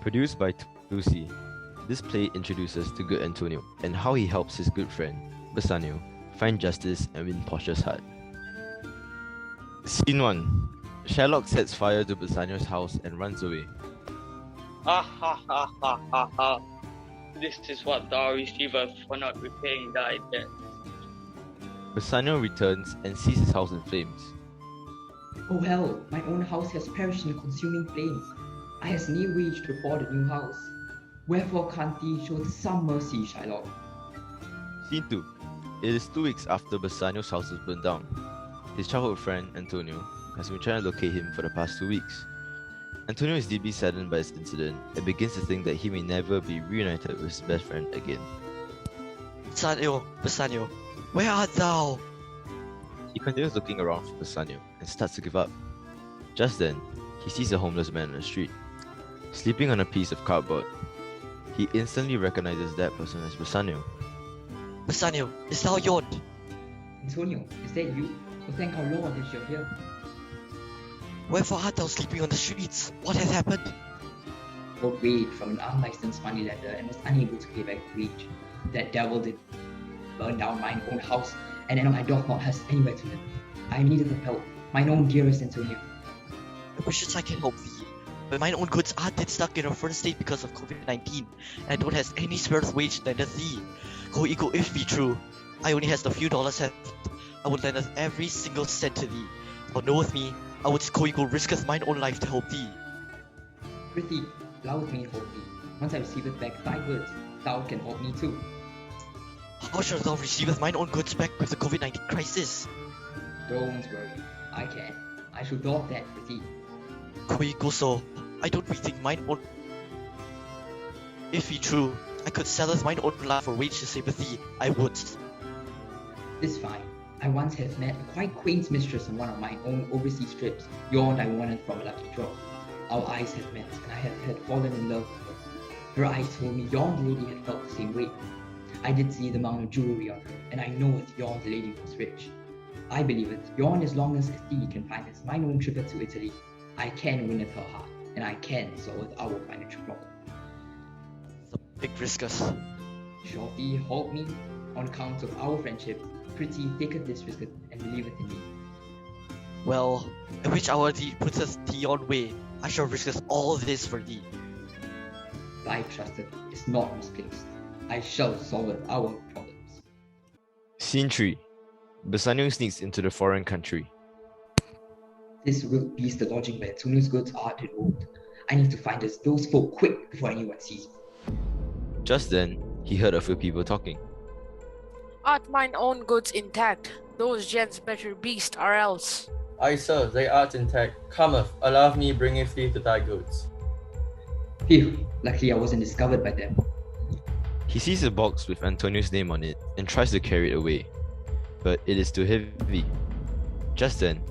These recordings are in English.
Produced by Lucy, this play introduces to good Antonio and how he helps his good friend, Bassanio, find justice and win Portia's heart. Scene 1. Sherlock sets fire to Bassanio's house and runs away. Ha ha ha ha ha ha. This is what thou receivest for not repaying thy debt. Bassanio returns and sees his house in flames. Oh hell, my own house has perished in consuming flames. I has no wage to afford a new house. Wherefore can't thee show some mercy, Shylock? Scene 2. It is 2 weeks after Bassanio's house was burned down. His childhood friend, Antonio, has been trying to locate him for the past 2 weeks. Antonio is deeply saddened by this incident and begins to think that he may never be reunited with his best friend again. Bassanio, where art thou? He continues looking around for Bassanio and starts to give up. Just then, he sees a homeless man on the street, sleeping on a piece of cardboard. He instantly recognizes that person as Bassanio. Bassanio, is thou yawned? Antonio, is that you? Oh, thank our Lord that you're here. Wherefore art thou sleeping on the streets? What hath happened? Got wage from an unlicensed moneylender and was unable to pay back the wage. That devil did burn down mine own house, and now I doth not has anywhere to live. I am in need of help, mine own dearest Antonio. I wishes I can help thee, but mine own goods are dead stuck in a front state because of COVID-19, and I don't have any spare wage to lend thee. Go ego if be true. I only has the few dollars left. I would lend us every single cent to thee. Thou knoweth me, I would go ego risketh mine own life to help thee. Prithee, allow me to help thee. Once I receiveth back thy goods, thou can help me too. How shalt thou receiveth mine own goods back with the COVID-19 crisis? Don't worry, I can. I shall do that for thee. Go ego so. I don't rethink mine own. If be true, I could selleth mine own life for wage to save with thee. I would. This fine. I once have met a quite quaint mistress on one of my own overseas trips. Yawned I won it from a lucky draw. Our eyes had met, and I had fallen in love with her. Her eyes told me yon lady had felt the same way. I did see the amount of jewelry on her, and I know that yon lady was rich. I believe it, yon as long as thee can finance mine own trip to Italy, I can win at her heart, and I can solve our financial problem. The big riskers. Shall thee help me on account of our friendship? Pretty taketh this risk and believeth in me. Well, at which hour thee putteth thee on way, I shall risketh all this for thee. Thy trust is not misplaced. I shall solve our problems. Scene 3. Bassanio sneaks into the foreign country. This will be the lodging where Antonio's goods are enrolled. I need to find those folk quick before anyone sees me. Just then, he heard a few people talking. Art mine own goods intact? Those gents better beast or else. Aye, sir, they are intact. Cometh, allow me bringeth thee to thy goods. Phew, luckily I wasn't discovered by them. He sees a box with Antonio's name on it and tries to carry it away, but it is too heavy. Just then,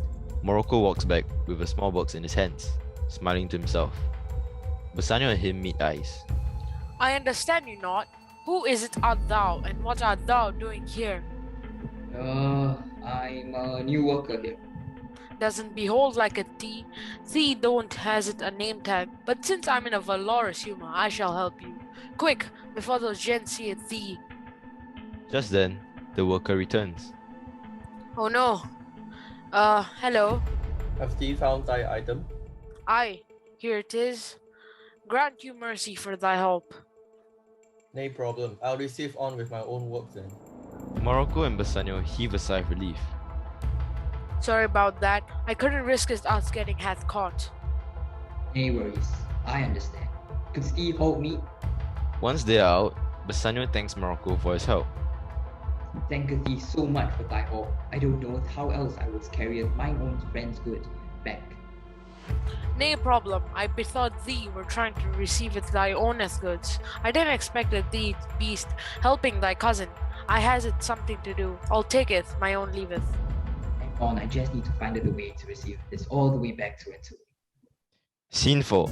Morocco walks back with a small box in his hands, smiling to himself. Bassanio and him meet eyes. I understand you not. Who is it art thou, and what art thou doing here? I'm a new worker here. Doesn't behold like a thee. Thee don't has it a name tag, but since I'm in a valorous humor, I shall help you. Quick, before those gents see it thee. Just then, the worker returns. Oh no. Hello. Have thee found thy item? Aye, here it is. Grant you mercy for thy help. Nay problem, I'll receive on with my own work then. Morocco and Bassanio heave a sigh of relief. Sorry about that. I couldn't risk us getting hath caught. No worries, I understand. Could thee help me? Once they are out, Bassanio thanks Morocco for his help. Thank thee so much for thy help. I don't know how else I would carry my own friend's good back. Nay problem, I bethought thee were trying to receive it thy own as goods. I didn't expect that thee beast helping thy cousin. I has it something to do. I'll take it, my own leaveth. Hang on, I just need to find a way to receive this all the way back to Italy. Scene 4.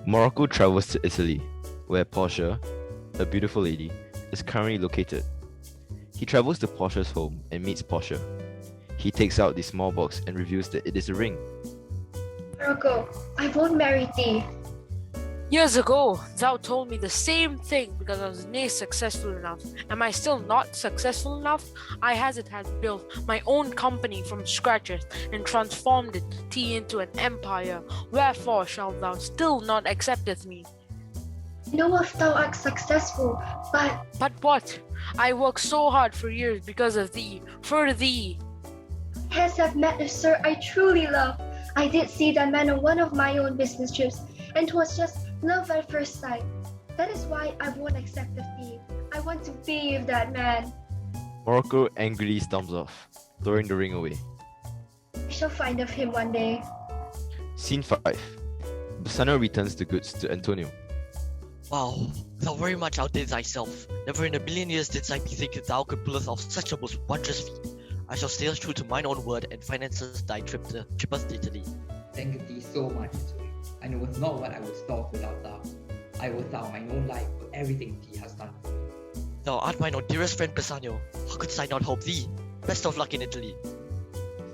Morocco travels to Italy, where Portia, a beautiful lady, is currently located. He travels to Portia's home and meets Portia. He takes out the small box and reveals that it is a ring. Morocco, I won't marry thee. Years ago, thou told me the same thing because I was nay successful enough. Am I still not successful enough? I as it had built my own company from scratches and transformed it into an empire. Wherefore shalt thou still not accepteth me? Know if thou art successful, but But what? I worked so hard for years because of thee, for thee. has have met a sir I truly love. I did see that man on one of my own business trips, and 'twas just love at first sight. That is why I won't accept the fee. I want to be with that man. Morocco angrily storms off, throwing the ring away. I shall find of him one day. Scene 5. Bassanio returns the goods to Antonio. Wow, thou very much outdid thyself. Never in a million years did I bethink that thou could pull off such a most wondrous feat. I shall stay true to mine own word and finances thy trip to Italy. Thank thee so much, Antonio. I knoweth not what I would stop without thou. I would thou mine own life for everything thee hast done for me. Thou art mine own dearest friend Bassanio. How couldst I not hope thee? Best of luck in Italy.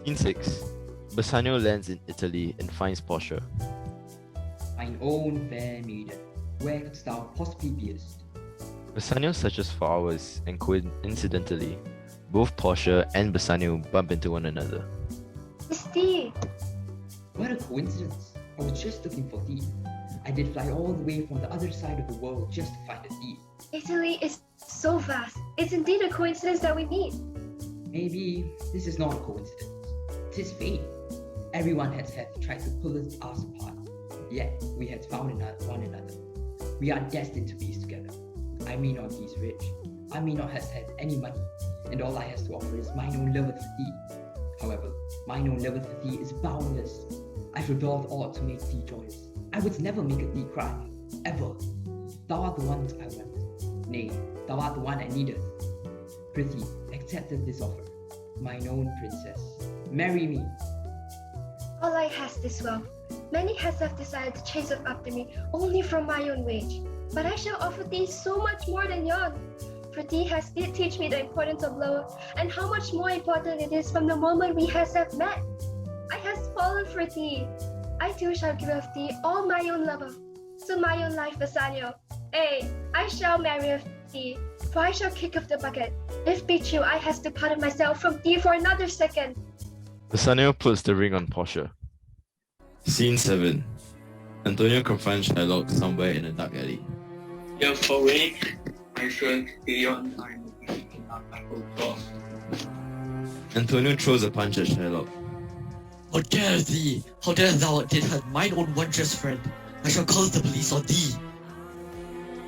Scene 6. Bassanio lands in Italy and finds Portia. Mine own fair maiden, where couldst thou possibly beest? Bassanio searches for hours and coincidentally, both Portia and Bassanio bump into one another. It's thee. What a coincidence! I was just looking for thee. I did fly all the way from the other side of the world just to find thee. Italy is so vast. It's indeed a coincidence that we meet. Maybe this is not a coincidence. Tis fate. Everyone has tried to pull us apart, yet we have found one another. We are destined to be together. I may not be rich. I may not have had any money, and all I have to offer is mine own love for thee. However, mine own love for thee is boundless. I've resolved aught to make thee joyous. I would never make a thee cry, ever. Thou art the one I want. Nay, thou art the one I needeth. Prithee, accept this offer. Mine own princess, marry me. All I has this wealth. Many has have desired to chase it after me only from my own wage. But I shall offer thee so much more than yon. For thee has did teach me the importance of love, and how much more important it is from the moment we has have met. I has fallen for thee. I too shall give of thee all my own lover. So my own life, Bassanio. Ay, I shall marry of thee, for I shall kick off the bucket. If be true, I has departed myself from thee for another second. Bassanio puts the ring on Portia. Scene 7. Antonio confronts Shylock somewhere in a dark alley. Therefore, wait. I shall be on time. Antonio throws a punch at Shylock. How dare thee! How dare thou did hurt mine own wondrous friend! I shall call the police on thee!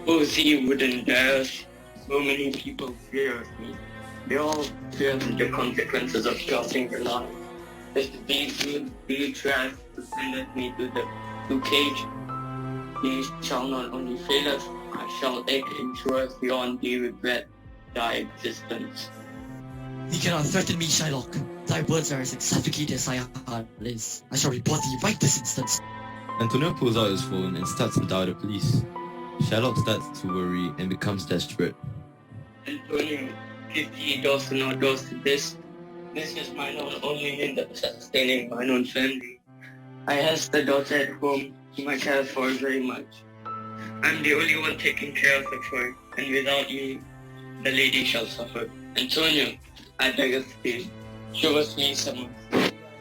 Oh, thee wouldn't dare. So many people fear of me. They all fear the consequences of crossing the line. If thee tries to send me to cage, he shall not only fail us, I shall ensure beyond thee regret thy existence. Thee cannot threaten me, Shylock. Thy words are as insuffocating as thy heart is. I shall report thee right this instant. Antonio pulls out his phone and starts to dial the police. Shylock starts to worry and becomes desperate. Antonio, if he does not do this is mine own only means of sustaining mine own family. I have the daughter at home whom I care for very much. I'm the only one taking care of her, and without me, the lady shall suffer. Antonio, I beg of thee, show us me some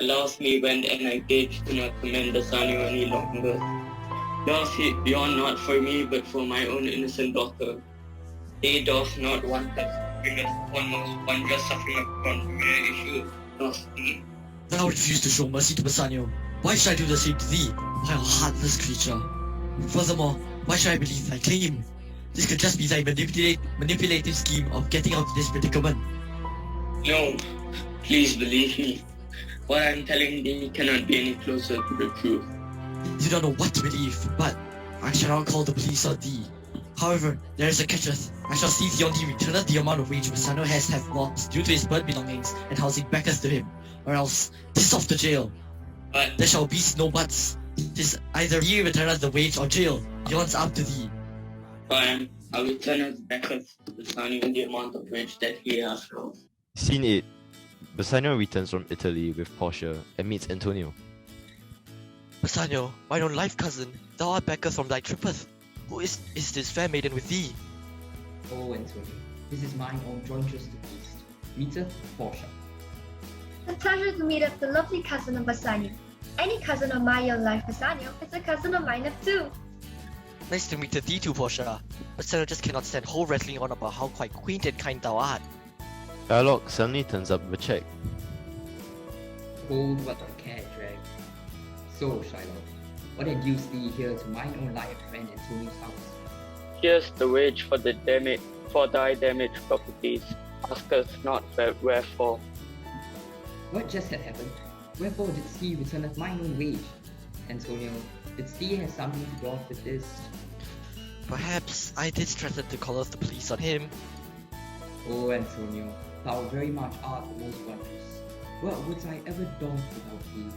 allows me when and I gauge to not commend Bassanio any longer. Does he beyond not for me, but for my own innocent daughter? He doth not want us bring us one most wondrous suffering upon mere issue, nor me. Thou refuse to show mercy to Bassanio. Why should I do the same to thee, vile heartless creature? Furthermore, why should I believe thy claim? This could just be thy manipulative scheme of getting out of this predicament. No, please believe me. What I'm telling thee cannot be any closer to the truth. You don't know what to believe, but I shall not call the police on thee. However, there is a catcheth. I shall see thee only returneth the amount of wage Bassanio has lost due to his bird belongings and housing backeth to him, or else this off the jail. But There shall be no buts. Tis either he returneth the wage or jail. Yon's up to thee. fine, I will turn us back to Bassanio the amount of wage that he has lost. Scene 8. Bassanio returns from Italy with Portia and meets Antonio. Bassanio, mine own life cousin, thou art backer from thy trippeth. Who is this fair maiden with thee? Oh, Antonio, this is mine own jointress to feast. Meeteth Portia. A pleasure to meet up the lovely cousin of Bassanio. Any cousin of my own life, Bassanio, is a cousin of mine too. Nice to meet thee too, Portia. Bassanio just cannot stand whole rattling on about how quite quaint and kind thou art. Shylock suddenly turns up with a check. Hold what the cat drag. So, Shylock, what induced thee here to mine own life friend Antonio's house? Here's the wage for thy damaged properties. Ask us not wherefore. What just had happened? Wherefore didst he returneth mine own wage? Antonio, didst thee have something to do with this? Perhaps I did threaten to call off the police on him. Oh, Antonio, thou very much art the most wondrous. What would I ever do without thee?